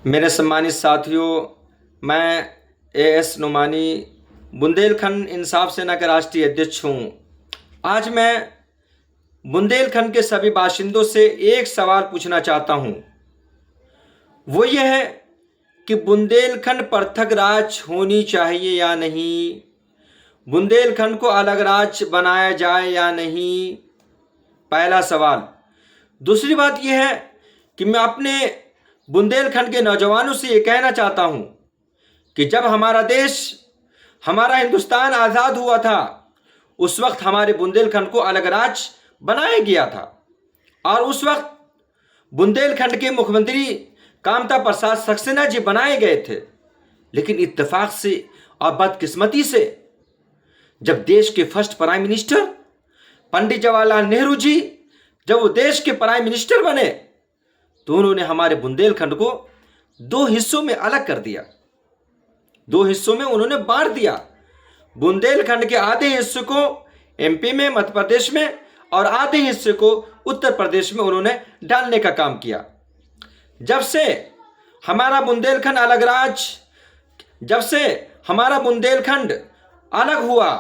मेरे सम्मानित साथियों, मैं एएस नुमानी बुंदेलखंड इंसाफ सेना का राष्ट्रीय अध्यक्ष हूँ। आज मैं बुंदेलखंड के सभी बाशिंदों से एक सवाल पूछना चाहता हूँ। वो यह है कि बुंदेलखंड पृथक राज्य होनी चाहिए या नहीं, बुंदेलखंड को अलग राज्य बनाया जाए या नहीं, पहला सवाल। दूसरी बात यह है कि मैं अपने बुंदेलखंड के नौजवानों से ये कहना चाहता हूं कि जब हमारा देश, हमारा हिंदुस्तान आज़ाद हुआ था, उस वक्त हमारे बुंदेलखंड को अलग राज्य बनाया गया था और उस वक्त बुंदेलखंड के मुख्यमंत्री कामता प्रसाद सक्सेना जी बनाए गए थे। लेकिन इत्तेफाक से और बदकिस्मती से जब देश के first prime minister Pandit Jawaharlal Nehru ji जब वो देश के प्राइम मिनिस्टर बने तो उन्होंने हमारे बुंदेलखंड को दो हिस्सों में अलग कर दिया, दो हिस्सों में उन्होंने बांट दिया। बुंदेलखंड के आधे हिस्से को एमपी में, मध्य प्रदेश में और आधे हिस्से को उत्तर प्रदेश में उन्होंने डालने का काम किया। जब से हमारा बुंदेलखंड अलग राज्य, जब से हमारा बुंदेलखंड अलग हुआ,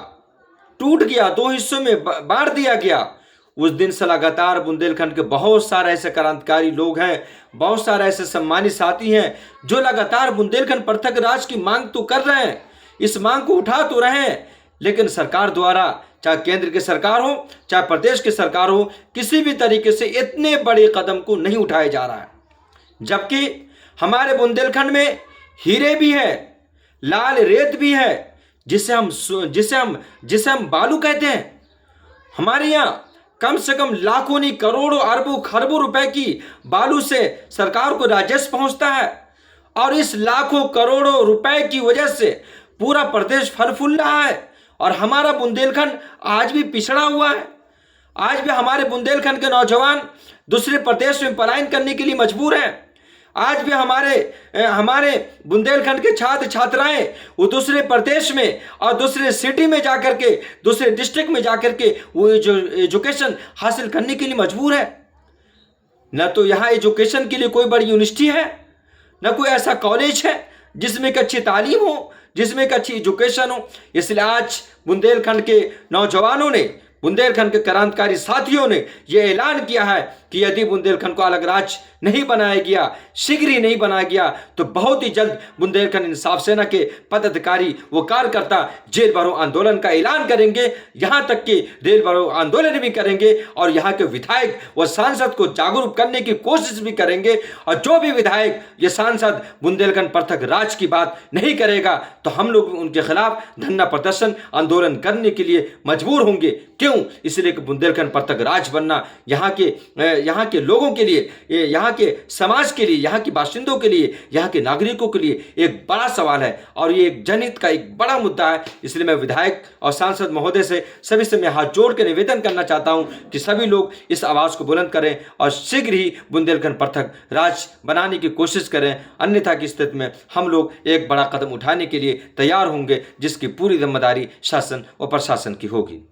टूट गया, दो हिस्सों में बांट दिया गया, उस दिन से लगातार बुंदेलखंड के बहुत सारे ऐसे क्रांतिकारी लोग हैं, बहुत सारे ऐसे सम्मानित साथी हैं जो लगातार बुंदेलखंड पृथक राज्य की मांग तो कर रहे हैं, इस मांग को उठा तो रहे हैं, लेकिन सरकार द्वारा, चाहे केंद्र की सरकार हो चाहे प्रदेश की सरकार हो, किसी भी तरीके से इतने बड़े कदम को नहीं उठाया जा रहा है। जबकि हमारे बुंदेलखंड में हीरे भी है, लाल रेत भी है, जिसे हम बालू कहते हैं। हमारे यहाँ कम से कम लाखों नहीं, करोड़ों, अरबों, खरबों रुपए की बालू से सरकार को राजस्व पहुंचता है और इस लाखों करोड़ों रुपए की वजह से पूरा प्रदेश फल फूल रहा है और हमारा बुंदेलखंड आज भी पिछड़ा हुआ है। आज भी हमारे बुंदेलखंड के नौजवान दूसरे प्रदेश में पलायन करने के लिए मजबूर हैं। आज भी हमारे बुंदेलखंड के छात्र छात्राएं वो दूसरे प्रदेश में और दूसरे सिटी में जाकर के, दूसरे डिस्ट्रिक्ट में जाकर के वो जो एजुकेशन हासिल करने के लिए मजबूर है। न तो यहाँ एजुकेशन के लिए कोई बड़ी यूनिवर्सिटी है, न कोई ऐसा कॉलेज है जिसमें एक अच्छी तालीम हो, जिसमें एक अच्छी एजुकेशन हो। इसलिए आज बुंदेलखंड के नौजवानों ने, बुंदेलखंड के क्रांतिकारी साथियों ने यह ऐलान किया है कि यदि बुंदेलखंड को अलग राज्य नहीं बनाया गया, शीघ्र ही नहीं बनाया गया, तो बहुत ही जल्द बुंदेलखंड इंसाफ सेना के पदाधिकारी वो कार्यकर्ता जेल भरो आंदोलन का ऐलान करेंगे, यहाँ तक कि जेल भरो आंदोलन भी करेंगे और यहाँ के विधायक व सांसद को जागरूक करने की कोशिश भी करेंगे। और जो भी विधायक ये सांसद बुंदेलखंड पृथक राज्य की बात नहीं करेगा तो हम लोग उनके खिलाफ धरना प्रदर्शन आंदोलन करने के लिए मजबूर होंगे। क्यों? इसलिए कि बुंदेलखंड पृथक राज्य बनना यहाँ के लोगों के लिए, यहाँ के समाज के लिए, यहाँ के बाशिंदों के लिए, यहाँ के नागरिकों के लिए एक बड़ा सवाल है और ये एक जनहित का एक बड़ा मुद्दा है। इसलिए मैं विधायक और सांसद महोदय से, सभी से मैं हाथ जोड़ के निवेदन करना चाहता हूं कि सभी लोग इस आवाज़ को बुलंद करें और शीघ्र ही बुंदेलखंड पृथक राज्य बनाने की कोशिश करें। अन्यथा की स्थिति में हम लोग एक बड़ा कदम उठाने के लिए तैयार होंगे, जिसकी पूरी जिम्मेदारी शासन और प्रशासन की होगी।